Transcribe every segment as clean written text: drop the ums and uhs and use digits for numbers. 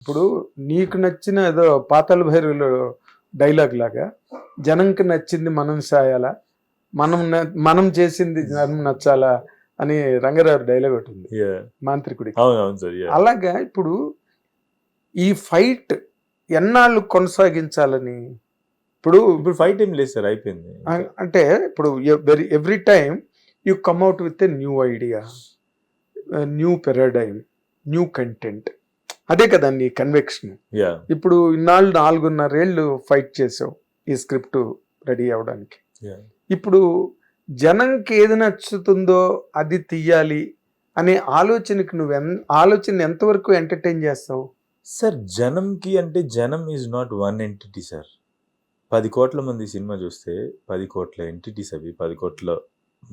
ఇప్పుడు నీకు నచ్చిన ఏదో పాతాళ భైరవిలో డైలాగ్ లాగా జనంకి నచ్చింది మనం సాయాలా, మనం చేసింది జనం నచ్చాలా అని రంగారావు డైలాగ్ ఒకటి ఉంది మాంత్రికుడి. అలాగా ఇప్పుడు ఈ ఫైట్ ఎన్నాళ్ళు కొనసాగించాలని, ఇప్పుడు ఫైట్ ఏం లేదు సార్, అయిపోయింది. అంటే ఇప్పుడు every time you come out with a new idea, new paradigm, new content. అదే కదా నీ కన్వెక్షన్. ఇప్పుడు ఇన్నాళ్ళు 4.5 ఏళ్ళు ఫైట్ చేసావు ఈ స్క్రిప్ట్ రెడీ అవడానికి. ఇప్పుడు జనంకి ఏది నచ్చుతుందో అది తీయాలి అనే ఆలోచనకి ఆలోచన ఎంతవరకు ఎంటర్టైన్ చేస్తావు సార్? జనంకి అంటే జనం is not one entity sir. 10 కోట్ల మంది సినిమా చూస్తే 10 కోట్ల ఎంటిటీస్ అవి, 10 కోట్ల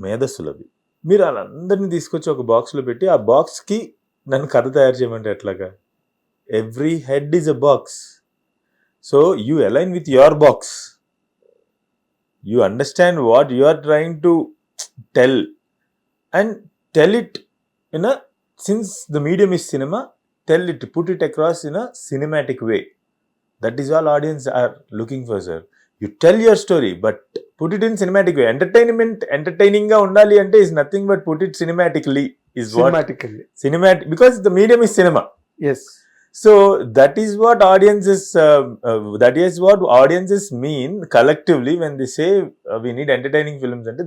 మేధస్సులు అవి. మీరు వాళ్ళందరినీ తీసుకొచ్చి ఒక బాక్స్లో పెట్టి ఆ బాక్స్కి నన్ను కథ తయారు చేయమంటే ఎట్లాగా? Every head is a box. So you align with your box. You understand what you are trying to tell and tell it in a, since the medium is cinema, tell it, put it across in a cinematic way. That is all audience are looking for, sir. You tell your story but put it in cinematic way. Entertaining ga undali ante is nothing but put it cinematically is cinematically. What cinematic, because the medium is cinema. Yes. So that is what audiences mean collectively when they say we need entertaining films. And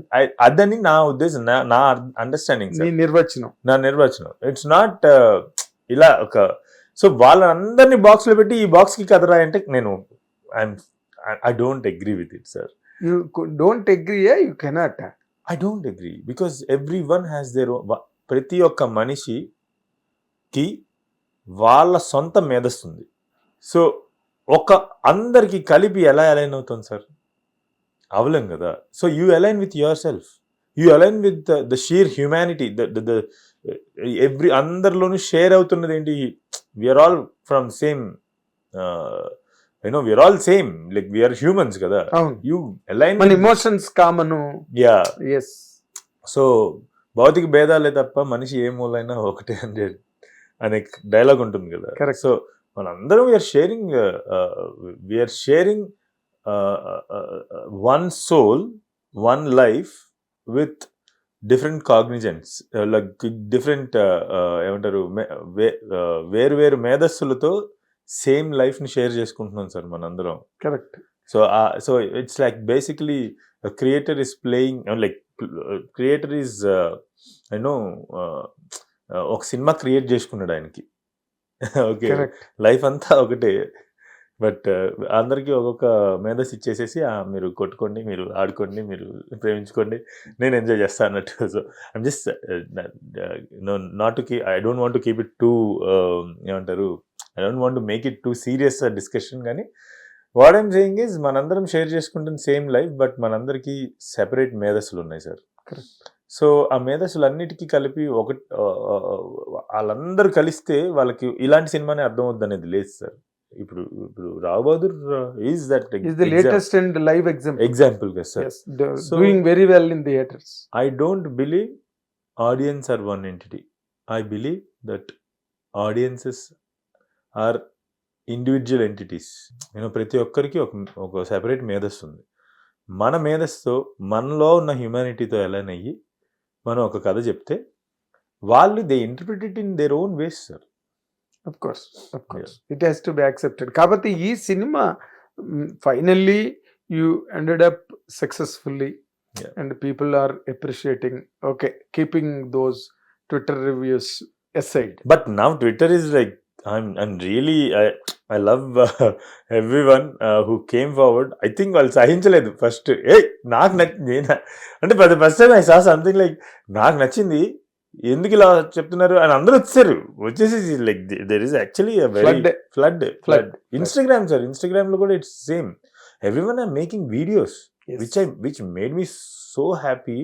adani na uddesam, na understanding sir, na nirvachanam. It's not ila oka. So వాళ్ళందరినీ box లో పెట్టి ఈ box కి కదరా అంటే నేను I don't agree with it, sir. You don't agree? You cannot. I don't agree because everyone has their own. ప్రతి ఒక్క మనిషికి వాళ్ళ సొంత మేధస్తుంది. సో ఒక అందరికి కలిపి ఎలా అలైన్ అవుతుంది సార్? అవలేం కదా. So you align with yourself, you align with the sheer humanity. Every అందరిలోనూ షేర్ అవుతున్నది ఏంటి? We are all from same, we are all same, like we are humans కదా. You align emotions common. Yeah, yes. So భౌతిక భేదాలే తప్ప మనిషి ఏ మూలైనా ఒకటే అనే డైలాగ్ ఉంటుంది కదా. సో మనందరం we are sharing one soul, one life with different cognizants, like different ఏమంటారు, వేరు మేధస్సులతో సేమ్ లైఫ్ని షేర్ చేసుకుంటున్నాం సార్ మనందరం. Correct. So it's like basically creator is playing, like creator is ఒక సినిమా క్రియేట్ చేసుకున్నాడు ఆయనకి. ఓకే, లైఫ్ అంతా ఒకటే, బట్ అందరికీ ఒక్కొక్క మేధస్ ఇచ్చేసేసి మీరు కొట్టుకోండి, మీరు ఆడుకోండి, మీరు ప్రేమించుకోండి, నేను ఎంజాయ్ చేస్తాను అన్నట్టు. So I'm just not to I don't want to keep it too, ఏమంటారు, I don't want to make it too serious discussion. కానీ వాట్ ఐమ్ సేయింగ్ ఈజ్ మనందరం షేర్ చేసుకుంటున్న సేమ్ లైఫ్, బట్ మనందరికీ సెపరేట్ మేధస్సులు ఉన్నాయి sir. So ఆ మేధస్సులన్నిటికీ కలిపి వాళ్ళందరూ కలిస్తే వాళ్ళకి ఇలాంటి సినిమానే అర్థమవుద్ది అనేది లేదు సార్. ఇప్పుడు Rao Bahadur is that the latest and live example కదా sir. Doing very well in theatres. I don't believe audience are one entity. I believe that audiences are individual entities. ప్రతి ఒక్కరికి ఒక సెపరేట్ మేధస్సు ఉంది. మన మేధస్సుతో, మనలో ఉన్న హ్యూమానిటీతో అలైన్ అయ్యి మనం ఒక కథ చెప్తే వాళ్ళు they interpret it in their own ways sir. Of course, it has to be accepted. కాబట్టి ఈ cinema finally you ended up successfully, and people are appreciating. Okay, keeping those Twitter reviews aside, but now Twitter is like, I'm really I love everyone who came forward. I think వాళ్ళు సహించలేదు first. నాకు నచ్చింది అంటే first time I saw something like నాకు నచ్చింది, ఎందుకు ఇలా చెప్తున్నారు అని అందరూ వచ్చేసి like there is actually flood. Instagram sir, Instagram లో కూడా it's same. Everyone are making videos which made me so happy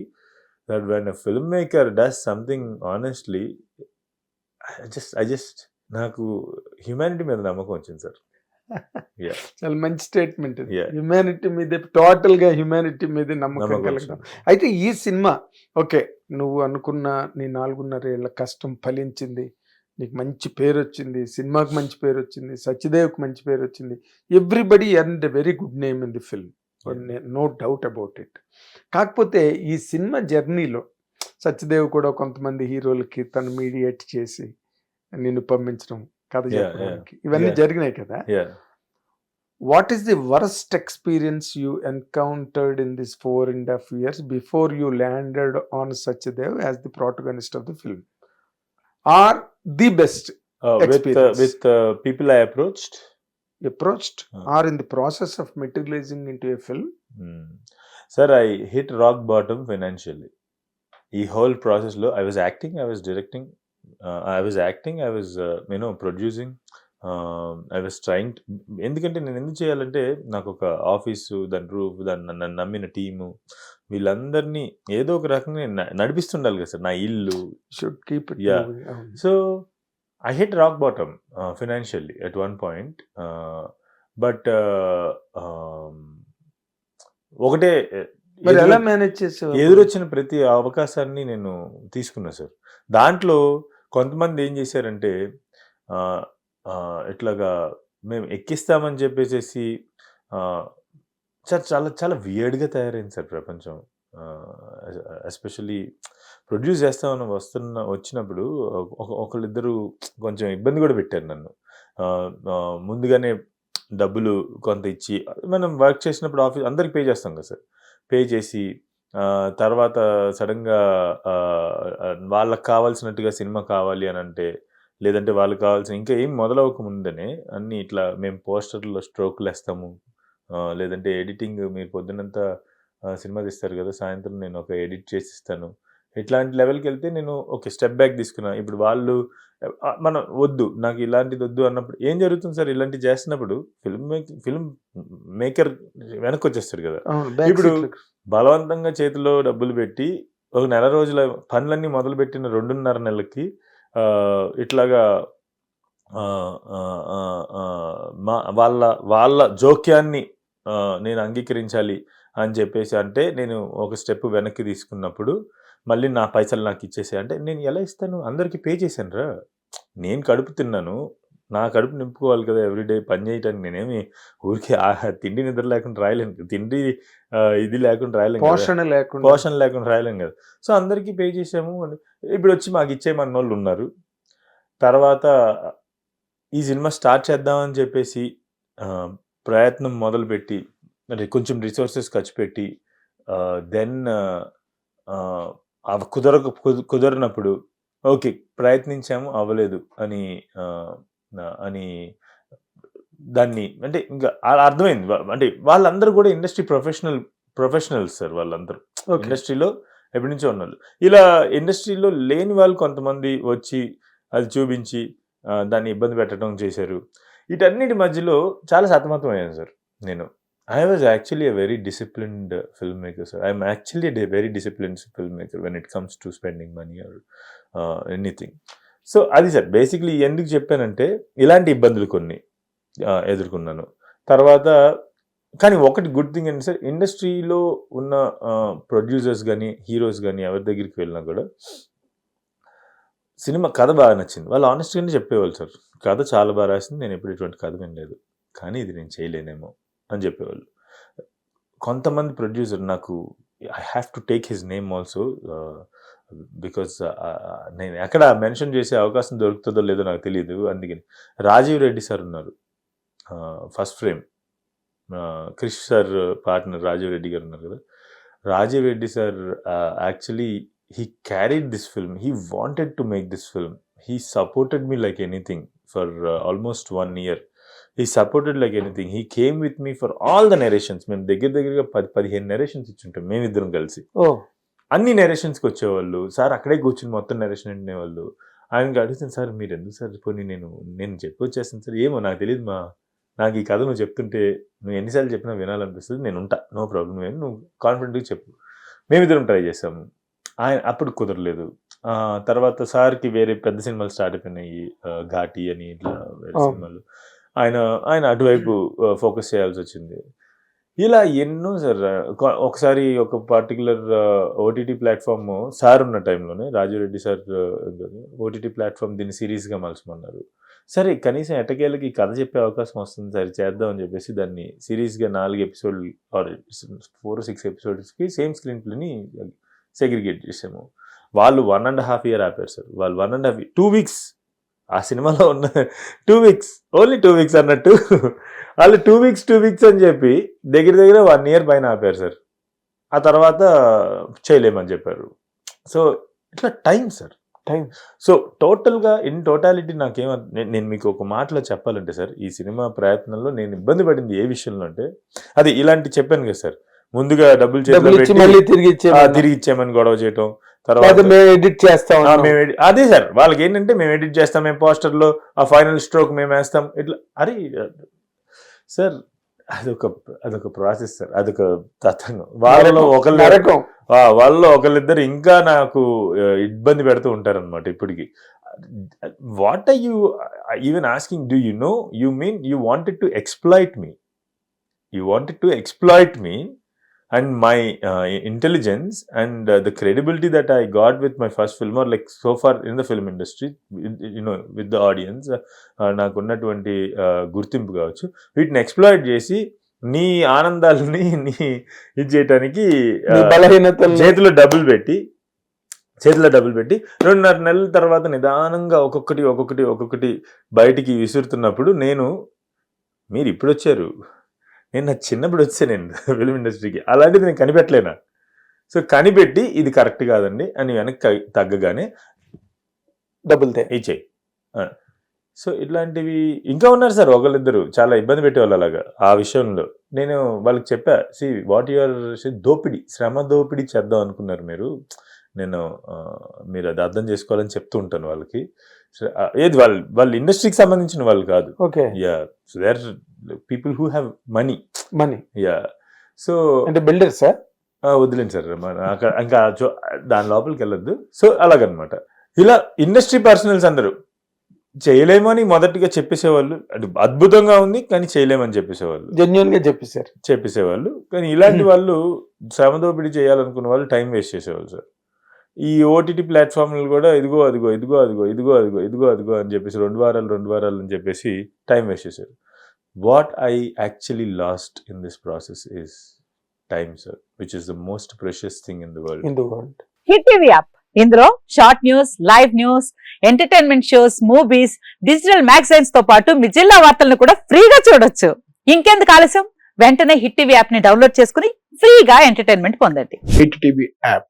that when a film maker does something honestly, I just నాకు హ్యూమానిటీ మీద నమ్మకం వచ్చింది సార్. చాలా మంచి statement. Humanity మీద, total గా హ్యూమానిటీ మీద నమ్మకం కలగడం. అయితే ఈ సినిమా ఓకే, నువ్వు అనుకున్న నీ 4.5 ఏళ్ల కష్టం ఫలించింది, నీకు మంచి పేరు వచ్చింది, సినిమాకి మంచి పేరు వచ్చింది, సత్యదేవ్కి మంచి పేరు వచ్చింది. Everybody earned a very good name in the film, no doubt about it. కాకపోతే ఈ సినిమా జర్నీలో సత్యదేవ్ కూడా కొంతమంది హీరోలకి తను మీడియేట్ చేసి నిన్ను పంపించడం, కథ చెప్పడానికి, ఇవన్నీ జరిగినాయి కదా. What is the worst experience you encountered in this 4.5 years before you landed on Satyadev as the protagonist of the film, or the best experience? with people I approached or in the process of materializing into a film? Sir, I hit rock bottom financially. ఈ whole ప్రాసెస్లో I was acting, I was directing, I was producing, I was trying. ఎందుకంటే నేను ఎందుకు చేయాలంటే నాకు ఒక office, దాని roof, నన్ను నమ్మిన టీము, వీళ్ళందరినీ ఏదో ఒక రకంగా నేను నడిపిస్తుండాలి కదా సార్, నా ఇల్లు. Should keep it Yeah. moving. So I hit rock bottom financially at one point. But ఒకటే మరి ఎలా మేనేజ్ చేసేవారు? ఎదురొచ్చిన ప్రతి అవకాశాన్ని నేను తీసుకున్నా సార్. దాంట్లో కొంతమంది ఏం చేశారంటే ఇట్లాగా మేము ఎక్కిస్తామని చెప్పేసి చాలా చాలా వియర్డ్గా తయారైంది సార్ ప్రపంచం. ఎస్పెషల్లీ ప్రొడ్యూస్ చేస్తామని వచ్చినప్పుడు ఒకళ్ళిద్దరు కొంచెం ఇబ్బంది కూడా పెట్టారు నన్ను. ముందుగానే డబ్బులు కొంత ఇచ్చి, మనం వర్క్ చేసినప్పుడు ఆఫీస్ అందరికి పే చేస్తాం కదా సార్, పే చేసి తర్వాత సడన్గా వాళ్ళకి కావాల్సినట్టుగా సినిమా కావాలి అని అంటే, లేదంటే వాళ్ళకి కావాల్సిన ఇంకా ఏం మొదలవక ముందనే అన్నీ ఇట్లా మేము పోస్టర్లో స్ట్రోక్లు వేస్తాము, లేదంటే ఎడిటింగ్ మీరు పొద్దునంతా సినిమా తీస్తారు కదా, సాయంత్రం నేను ఒక ఎడిట్ చేసి ఇస్తాను, ఇట్లాంటి లెవెల్కి వెళ్తే నేను ఓకే స్టెప్ బ్యాక్ తీసుకున్నా. ఇప్పుడు వాళ్ళు మనం వద్దు, నాకు ఇలాంటిది వద్దు అన్నప్పుడు ఏం జరుగుతుంది సార్, ఇలాంటివి చేస్తున్నప్పుడు ఫిల్మ్ మేకర్ వెనక్కి వచ్చేస్తాడు కదా. ఇప్పుడు బలవంతంగా చేతిలో డబ్బులు పెట్టి ఒక నెల రోజుల పనులన్నీ మొదలుపెట్టిన 2.5 నెలలకి ఇట్లాగా వాళ్ళ జోక్యాన్ని నేను అంగీకరించాలి అని చెప్పేసి అంటే, నేను ఒక స్టెప్ వెనక్కి తీసుకున్నప్పుడు మళ్ళీ నా పైసలు నాకు ఇచ్చేసే అంటే నేను ఎలా ఇస్తాను? అందరికీ పే చేశాను రా, నేను కడుపు తిన్నాను, నా కడుపు నింపుకోవాలి కదా ఎవ్రీడే పని చేయటానికి. నేనేమి ఊరికే తిండి నిద్ర లేకుండా రాయలేను, తిండి ఇది లేకుండా రాయలేను, పోషణ లేకుండా రాయలేం కదా. సో అందరికీ పే చేసాము. ఇప్పుడు వచ్చి మాకు ఇచ్చేయమన్న వాళ్ళు ఉన్నారు. తర్వాత ఈ సినిమా స్టార్ట్ చేద్దామని చెప్పేసి ప్రయత్నం మొదలుపెట్టి, అంటే కొంచెం రిసోర్సెస్ ఖర్చు పెట్టి, దెన్ కుదరనప్పుడు ఓకే ప్రయత్నించాము అవ్వలేదు అని అని దాన్ని అంటే ఇంకా అర్థమైంది. అంటే వాళ్ళందరూ కూడా ఇండస్ట్రీ ప్రొఫెషనల్స్ సార్, వాళ్ళందరూ ఇండస్ట్రీలో ఎప్పటి నుంచో ఉన్నారు. ఇలా ఇండస్ట్రీలో లేని వాళ్ళు కొంతమంది వచ్చి అది చూపించి దాన్ని ఇబ్బంది పెట్టడం చేశారు. వీటన్నిటి మధ్యలో చాలా సతమతం అయ్యాను సార్ నేను. I was actually a very disciplined filmmaker, sir. I'm actually a very disciplined filmmaker when it comes to spending money or anything. So అది సార్ బేసిక్లీ ఎందుకు చెప్పానంటే, ఇలాంటి ఇబ్బందులు కొన్ని ఎదుర్కొన్నాను. తర్వాత కానీ ఒకటి గుడ్ థింగ్ ఏంటి సార్, ఇండస్ట్రీలో ఉన్న ప్రొడ్యూసర్స్ కానీ హీరోస్ కానీ ఎవరి దగ్గరికి వెళ్ళినా కూడా సినిమా కథ బాగా నచ్చింది, వాళ్ళు ఆనెస్ట్గానే చెప్పేవాళ్ళు సార్, కథ చాలా బాగా రాసింది, నేను ఎప్పుడు ఇటువంటి కథ వినలేదు, కానీ ఇది నేను చేయలేనేమో అని చెప్పేవాళ్ళు. కొంతమంది ప్రొడ్యూసర్ నాకు I have to take his name also because నేను ఎక్కడ మెన్షన్ చేసే అవకాశం దొరుకుతుందో లేదో నాకు తెలియదు. అందుకని రాజీవ్ రెడ్డి సార్ ఉన్నారు, First Frame Krish sir partner Rajiv Reddy గారు ఉన్నారు కదా. Rajiv Reddy sir actually he carried this film, he wanted to make this film, he supported me like anything for almost 1 year. He supported like anything. He came with me for all the narrations. మేము దగ్గరగా 10-15 narrations ఇచ్చుంటాం మేమిద్దరం కలిసి. అన్ని narrationsకి వచ్చేవాళ్ళు sir, అక్కడే కూర్చుని మొత్తం narration వినేవాళ్ళు. ఆయనకి అడుగుతాను, సార్ మీరు ఎందుకు సార్ పోనీ నేను చెప్పి వచ్చేస్తాను సార్, ఏమో నాకు తెలియదు నాకు ఈ కథ నువ్వు చెప్తుంటే నువ్వు ఎన్నిసార్లు చెప్పినా వినాలనిపిస్తుంది, నేను ఉంటా, నో ప్రాబ్లం, నువ్వు కాన్ఫిడెంట్గా చెప్పు. మేమిద్దరం ట్రై చేసాము, ఆయన అప్పుడు కుదరలేదు. తర్వాత సార్కి వేరే పెద్ద సినిమాలు స్టార్ట్ అయిపోయినాయి, ఘాటి అని ఇట్లా వేరే సినిమాలు, ఆయన అటువైపు ఫోకస్ చేయాల్సి వచ్చింది. ఇలా ఎన్నో సార్. ఒకసారి ఒక పర్టికులర్ ఓటీటీ ప్లాట్ఫామ్ సార్ ఉన్న టైంలోనే రాజురెడ్డి సార్ ఓటీటీ ప్లాట్ఫామ్ దీన్ని సిరీస్గా మలచమన్నారు. సరే కనీసం ఎట్టకేళ్ళకి కథ చెప్పే అవకాశం వస్తుంది సరే చేద్దాం అని చెప్పేసి దాన్ని సిరీస్గా 4 ఎపిసోడ్లు ఆర్ 4-6 ఎపిసోడ్స్కి సేమ్ స్క్రీన్ ప్లేని సెగ్రిగేట్ చేసాము. వాళ్ళు 1.5 year ఆపారు సార్. వాళ్ళు 2 weeks ఆ సినిమాలో ఉన్న 2 weeks ఓన్లీ 2 weeks అన్నట్టు వాళ్ళు 2 weeks అని చెప్పి దగ్గర 1 year పైన ఆపారు సార్. ఆ తర్వాత చేయలేమని చెప్పారు. సో ఇట్లా టైం సార్, టైం. సో టోటల్గా ఇన్ టోటాలిటీ నేను మీకు ఒక మాటలో చెప్పాలంటే సార్, ఈ సినిమా ప్రయత్నంలో నేను ఇబ్బంది పడింది ఏ విషయంలో అంటే, అది ఇలాంటి చెప్పాను కదా సార్, ముందుగా డబ్బులు తిరిగి ఇచ్చేయమని గొడవ చేయటం, తర్వాత మేము ఎడిట్ చేస్తాం. అదే సార్ వాళ్ళకి ఏంటంటే మేము ఎడిట్ చేస్తాం, మేము పోస్టర్లో ఆ ఫైనల్ స్ట్రోక్ మేము వేస్తాం, ఇట్లా. అరే సార్ అదొక ప్రాసెస్ సార్, అదొక తతంగం. వాళ్ళలో ఒకళ్ళిద్దరు ఇంకా నాకు ఇబ్బంది పెడుతూ ఉంటారనమాట ఇప్పటికి. What are you even asking, do you know, you mean you wanted to exploit me and my intelligence and the credibility that I got with my first film, or like so far in the film industry, you know, with the audience, నాకు ఉన్నటువంటి గుర్తింపు కావచ్చు, వీటిని exploit చేసి నీ ఆనందాలని నీ ఇది చేయటానికి చేతిలో డబ్బులు పెట్టి 2.5 నెలల తర్వాత నిదానంగా ఒక్కొక్కటి బయటికి విసురుతున్నప్పుడు మీరు ఇప్పుడు వచ్చారు, నేను చిన్నప్పుడు వచ్చాను నేను ఫిల్మ్ ఇండస్ట్రీకి, అలాంటిది నేను కనిపెట్టలేనా? సో కనిపెట్టి ఇది కరెక్ట్ కాదండి అని వెనక్కి తగ్గగానే డబ్బులు ఇచ్చేయి. సో ఇట్లాంటివి ఇంకా ఉన్నారు సార్ ఒకళ్ళిద్దరు చాలా ఇబ్బంది పెట్టేవాళ్ళు అలాగా. ఆ విషయంలో నేను వాళ్ళకి చెప్పా, వాట్ యువర్ శ్రమ దోపిడీ చేద్దాం అనుకున్నారు మీరు అది అర్థం చేసుకోవాలని చెప్తూ ఉంటాను వాళ్ళకి. ఏది వాళ్ళు ఇండస్ట్రీకి సంబంధించిన వాళ్ళు కాదు. So they are people who have money. So అంటే బిల్డర్స్ సార్, వదిలేండి సార్ ఇంకా దాని లోపలికి వెళ్ళొద్దు. సో అలాగనమాట. ఇలా ఇండస్ట్రీ పర్సనల్స్ అందరూ చేయలేము అని మొదటిగా చెప్పేసేవాళ్ళు, అది అద్భుతంగా ఉంది కానీ చేయలేమని చెప్పేసేవాళ్ళు, జెన్యూన్ గా చెప్పేసేవాళ్ళు. కానీ ఇలాంటి వాళ్ళు శ్రమదోపిడీ చేయాలనుకున్న వాళ్ళు టైం వేస్ట్ చేసేవాళ్ళు సార్. ఈ ఓటీటీ ప్లాట్ఫామ్లు కూడా ఇదిగో అని చెప్పేసి 2 వారాలు అని చెప్పేసి టైం వేస్ట్ చేశారు. What I actually lost in this process is time sir, which is the most precious thing in the world. Hit TV app, ఇందులో short news, live news, entertainment shows, movies, digital magazines తో పాటు మీ జిల్లా వార్తలను కూడా ఫ్రీగా చూడొచ్చు. ఇంకెందుకు ఆలస్యం, వెంటనే హిట్ టీవీ యాప్ ని డౌన్లోడ్ చేసుకుని ఫ్రీగా ఎంటర్టైన్మెంట్ పొందండి. Hit TV app.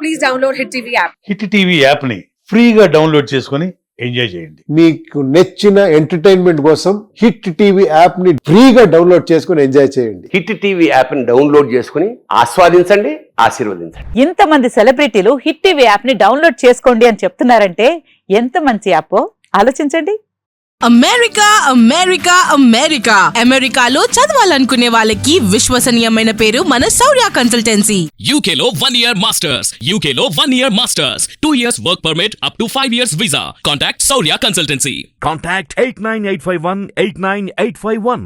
Please download hit TV app. Hit TV app ని ఫ్రీగా డౌన్లోడ్ చేసుకుని ఎంజాయ్ చేయండి. మీకు నచ్చిన ఎంటర్టైన్మెంట్ కోసం హిట్ టీవీ యాప్ ని ఫ్రీగా డౌన్లోడ్ చేసుకుని ఎంజాయ్ చేయండి. హిట్ టీవీ యాప్ ని డౌన్లోడ్ చేసుకుని ఆస్వాదించండి, ఆశీర్వదించండి. ఇంతమంది సెలబ్రిటీలు హిట్ టీవీ యాప్ ని డౌన్లోడ్ చేసుకోండి అని చెప్తున్నారంటే ఎంత మంచి యాప్ ఆలోచించండి. అమెరికాలో చదవాలనుకునే వాళ్ళకి విశ్వసనీయమైన పేరు మన శౌర్య కన్సల్టెన్సీ. UK లో 1 year masters, UK లో 1 year masters, 2 years work permit up to 5 years visa. Contact Saurya Consultancy. Contact 89851 89851.